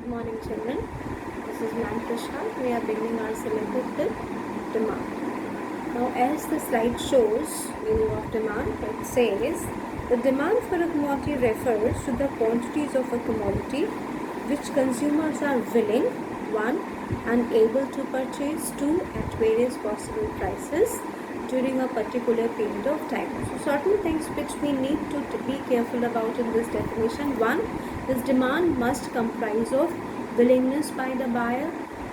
Good morning, children. This is Ma'am Krishna. We are beginning our syllabus with demand. Now, as the slide shows, meaning of demand, it says the demand for a commodity refers to the quantities of a commodity which consumers are willing, one, and able to purchase, two, at various possible prices during a particular period of time. So certain things which we need to be careful about in this definition. One, this demand must comprise of willingness by the buyer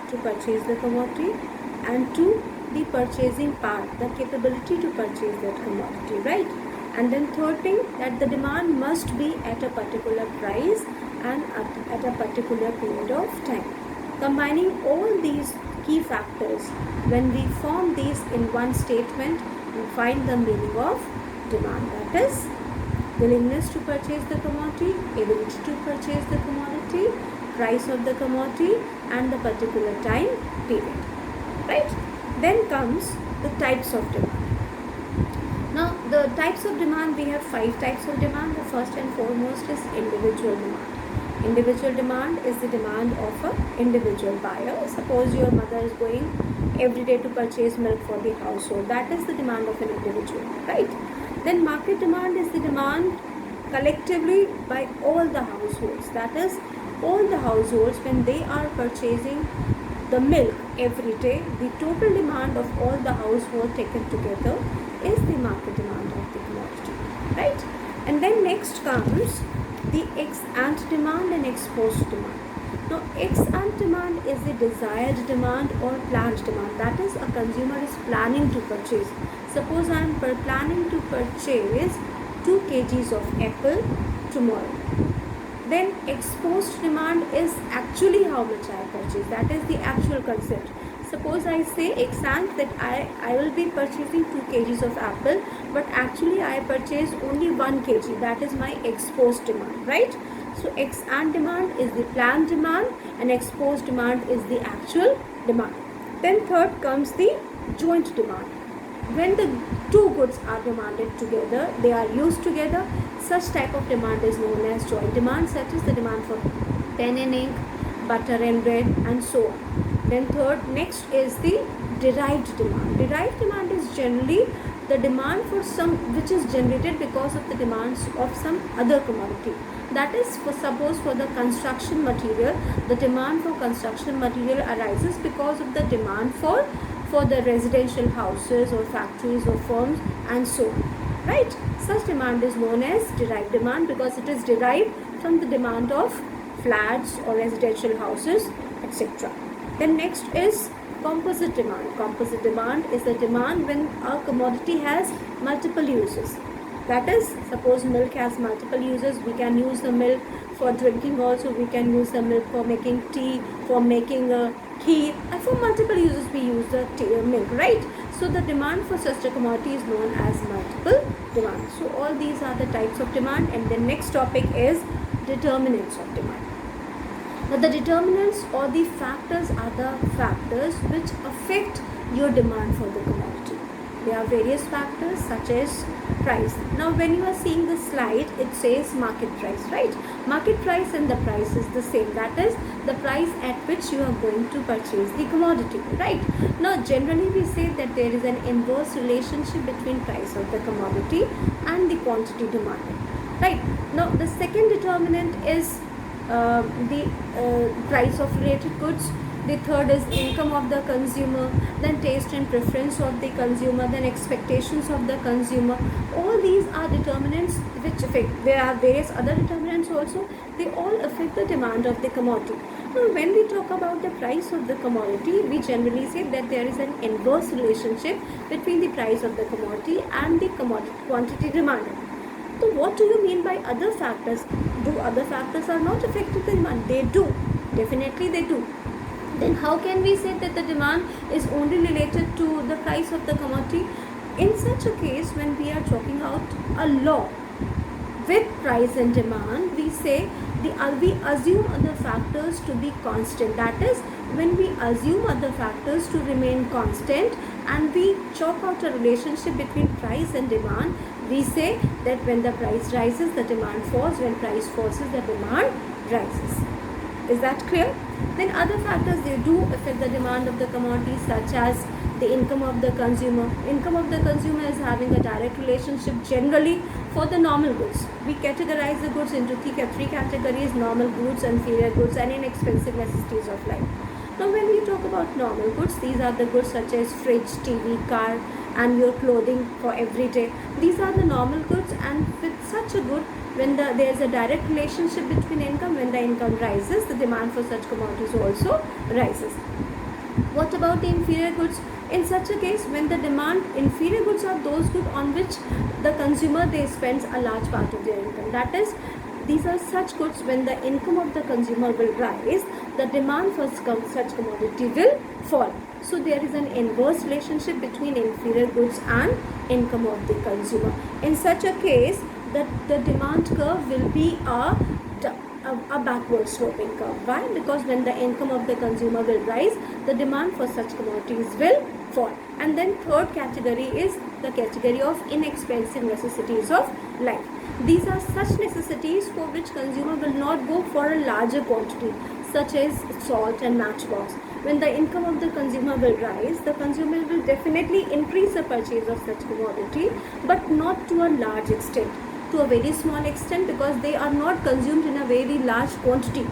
to purchase the commodity, and two, the purchasing power, the capability to purchase that commodity, right? And then third thing, that the demand must be at a particular price and at a particular period of time. Combining all these key factors, when we form these in one statement, we find the meaning of demand. That is willingness to purchase the commodity, ability to purchase the commodity, price of the commodity, and the particular time period. Right? Then comes the types of demand. Now, the types of demand, we have 5 types of demand. The first and foremost is individual demand. Individual demand is the demand of an individual buyer. Suppose your mother is going every day to purchase milk for the household. That is the demand of an individual, right? Then market demand is the demand collectively by all the households. That is, all the households, when they are purchasing the milk every day, the total demand of all the household taken together is the market demand of the commodity, right? And then next comes the ex ante demand and ex post demand. Now, ex ante demand is the desired demand or planned demand. That is, a consumer is planning to purchase. Suppose I am planning to purchase 2 kgs of apple tomorrow. Then ex post demand is actually how much I purchase. That is the actual concept. Suppose I say ex ante that I will be purchasing 2 kgs of apple, but actually I purchase only 1 kg. That is my ex post demand, right? So ex ante demand is the planned demand and ex post demand is the actual demand. Then third comes the joint demand. When the two goods are demanded together, they are used together, such type of demand is known as joint demand, such as the demand for pen and ink, butter and bread, and so on. Then next is the derived demand. Derived demand is generally the demand for some which is generated because of the demands of some other commodity. That is, suppose for the construction material, the demand for construction material arises because of the demand for the residential houses or factories or firms and so on, right? Such demand is known as derived demand because it is derived from the demand of flats or residential houses, etc. Then next is composite demand. Composite demand is the demand when a commodity has multiple uses. That is, suppose milk has multiple uses. We can use the milk for drinking also. We can use the milk for making tea, for making ghee, and for multiple uses we use the milk, right? So the demand for such a commodity is known as multiple demand. So all these are the types of demand, and the next topic is determinants of demand. Now, the determinants or the factors are the factors which affect your demand for the commodity. There are various factors such as price. Now, when you are seeing the slide, it says market price, right? Market price and the price is the same. That is the price at which you are going to purchase the commodity, right? Now, generally we say that there is an inverse relationship between price of the commodity and the quantity demanded, right? Now, the second determinant is the price of related goods. The third is income of the consumer, then taste and preference of the consumer, then expectations of the consumer. All these are determinants which affect. There are various other determinants also. They all affect the demand of the commodity. Now, when we talk about the price of the commodity, we generally say that there is an inverse relationship between the price of the commodity and the commodity quantity demanded. So, what do you mean by other factors? Do other factors are not affecting the demand? They do. Definitely they do. Then how can we say that the demand is only related to the price of the commodity? In such a case, when we are talking out a law with price and demand, we say we assume other factors to be constant. That is, when we assume other factors to remain constant and we chalk out a relationship between price and demand, we say that when the price rises, the demand falls. When price falls, the demand rises. Is that clear? Then other factors, they do affect the demand of the commodities, such as the income of the consumer. Income of the consumer is having a direct relationship generally for the normal goods. We categorize the goods into three categories: normal goods, inferior goods, and inexpensive necessities of life. Now when we talk about normal goods, these are the goods such as fridge, TV, car, and your clothing for every day. These are the normal goods, and with such a good, when there is a direct relationship between income, when the income rises, the demand for such commodities also rises. What about the inferior goods? In such a case, when the demand, inferior goods are those goods on which the consumer, they spends a large part of their income. That is, these are such goods when the income of the consumer will rise, the demand for such commodity will fall. So there is an inverse relationship between inferior goods and income of the consumer. In such a case, the demand curve will be a backward sloping curve. Why? Because when the income of the consumer will rise, the demand for such commodities will fall. And then third category is the category of inexpensive necessities of life. These are such necessities for which consumer will not go for a larger quantity, such as salt and matchbox. When the income of the consumer will rise, the consumer will definitely increase the purchase of such commodity, but not to a large extent, to a very small extent, because they are not consumed in a very large quantity.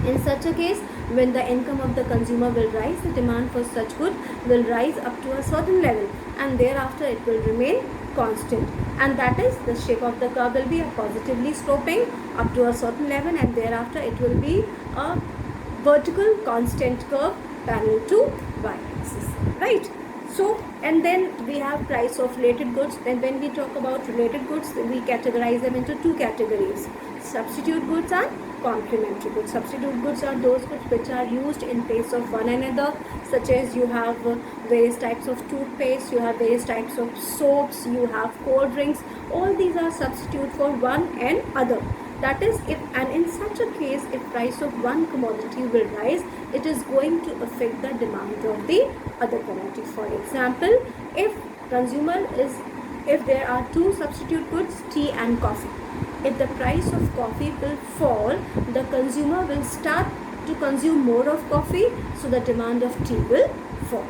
In such a case, when the income of the consumer will rise, the demand for such good will rise up to a certain level, and thereafter it will remain constant. And that is, the shape of the curve will be a positively sloping up to a certain level, and thereafter it will be a vertical constant curve parallel to y-axis, right? So, and then we have price of related goods. Then when we talk about related goods, we categorize them into two categories: substitute goods and complementary goods. Substitute goods are those goods which are used in place of one another, such as you have various types of toothpaste, you have various types of soaps, you have cold drinks. All these are substitute for one and other. That is, if and in such a case, if price of one commodity will rise, it is going to affect the demand of the other commodity. For example, if there are two substitute goods, tea and coffee, if the price of coffee will fall, the consumer will start to consume more of coffee, so the demand of tea will fall.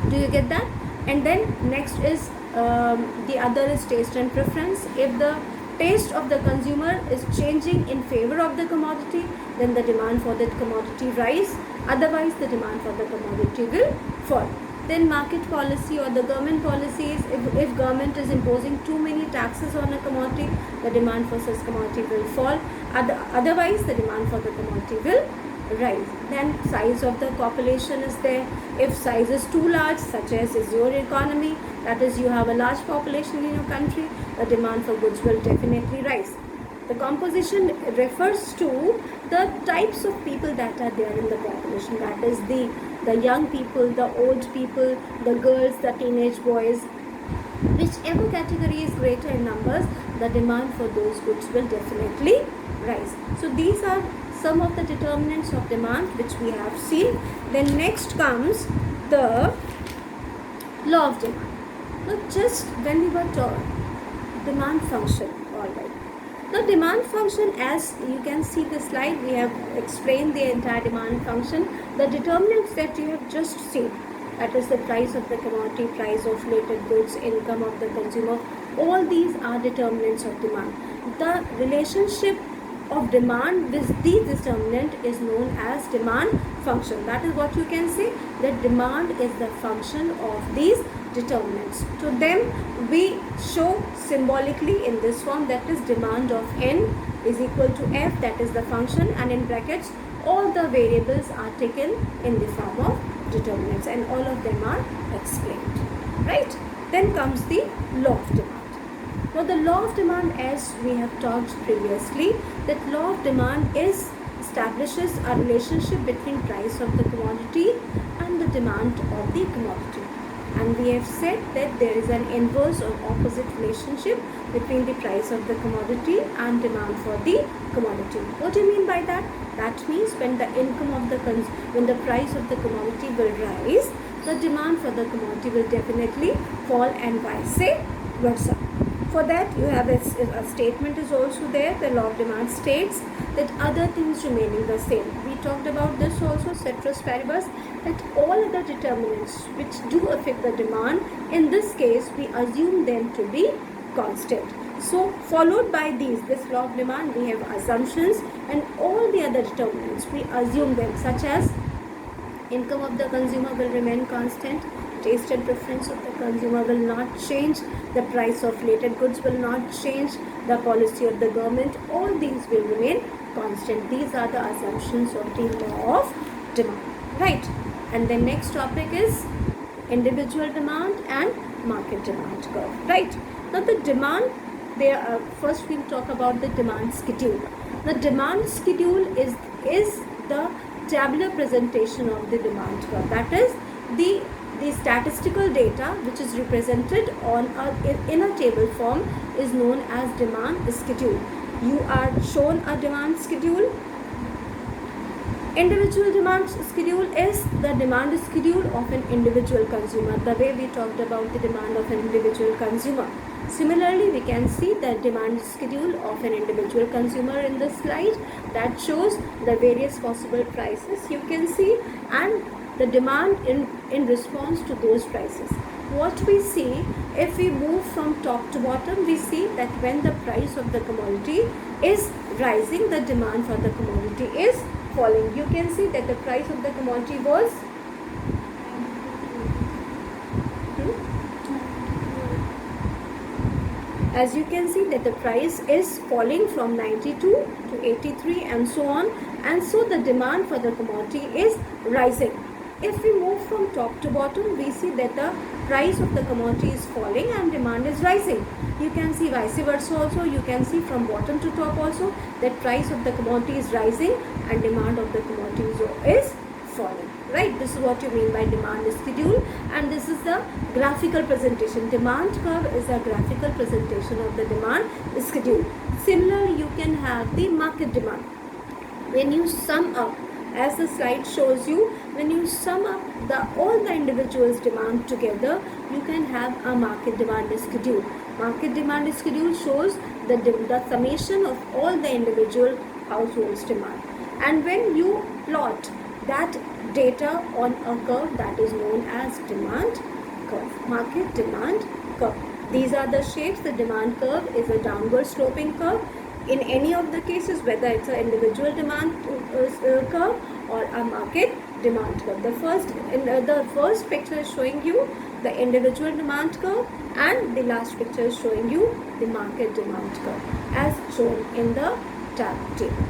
Do you get that? And then next is the other is taste and preference. If the taste of the consumer is changing in favor of the commodity, then the demand for that commodity rise. Otherwise, the demand for the commodity will fall. Then market policy or the government policies, if government is imposing too many taxes on a commodity, the demand for such commodity will fall. Otherwise, the demand for the commodity will rise. Then size of the population is there. If size is too large, such as is your economy, that is, you have a large population in your country, the demand for goods will definitely rise. The composition refers to the types of people that are there in the population. That is the young people, the old people, the girls, the teenage boys. Whichever category is greater in numbers, the demand for those goods will definitely rise. So these are some of the determinants of demand which we have seen. Then next comes the law of demand. Now just when we were taught demand function, alright. Now demand function, as you can see the slide, we have explained the entire demand function. The determinants that you have just seen, that is the price of the commodity, price of related goods, income of the consumer, all these are determinants of demand. The relationship of demand with the determinant is known as demand function. That is what you can say, that demand is the function of these determinants. To them we show symbolically in this form, that is demand of n is equal to f, that is the function, and in brackets all the variables are taken in the form of determinants, and all of them are explained, right? Then comes the law of demand. Now the law of demand, as we have talked previously, that law of demand establishes a relationship between price of the commodity and the demand of the commodity. And we have said that there is an inverse or opposite relationship between the price of the commodity and demand for the commodity. What do you mean by that? That means when the income of when the price of the commodity will rise, the demand for the commodity will definitely fall, and vice versa. For that, you have a statement is also there. The law of demand states that other things remaining the same. We talked about this also, ceteris paribus, that all other determinants which do affect the demand, in this case, we assume them to be constant. So, followed by this law of demand, we have assumptions, and all the other determinants, we assume them, such as income of the consumer will remain constant, taste and preference of the consumer will not change, the price of related goods will not change, the policy of the government, all these will remain constant. These are the assumptions of the law of demand, right? And the next topic is individual demand and market demand curve, right? Now the demand, first we'll talk about the demand schedule. The demand schedule is the tabular presentation of the demand curve. That is the statistical data which is represented in a table form is known as demand schedule. You are shown a demand schedule. Individual demand schedule is the demand schedule of an individual consumer, the way we talked about the demand of an individual consumer. Similarly, we can see the demand schedule of an individual consumer in the slide that shows the various possible prices you can see and the demand in response to those prices. What we see, if we move from top to bottom, we see that when the price of the commodity is rising, the demand for the commodity is falling. You can see that the price of the commodity was as you can see that the price is falling from 92 to 83 and so on, and so the demand for the commodity is rising. If we move from top to bottom, we see that the price of the commodity is falling and demand is rising. You can see vice versa also. You can see from bottom to top also that price of the commodity is rising and demand of the commodity is falling. Right? This is what you mean by demand schedule, and this is the graphical presentation. Demand curve is a graphical presentation of the demand schedule. Similarly, you can have the market demand. When you sum up, as the slide shows you, when you sum up all the individuals' demand together, you can have a market demand schedule. Market demand schedule shows the summation of all the individual households' demand. And when you plot that data on a curve, that is known as demand curve, market demand curve. These are the shapes. The demand curve is a downward sloping curve. In any of the cases, whether it's an individual demand curve or a market demand curve. The first picture is showing you the individual demand curve, and the last picture is showing you the market demand curve as shown in the tab table.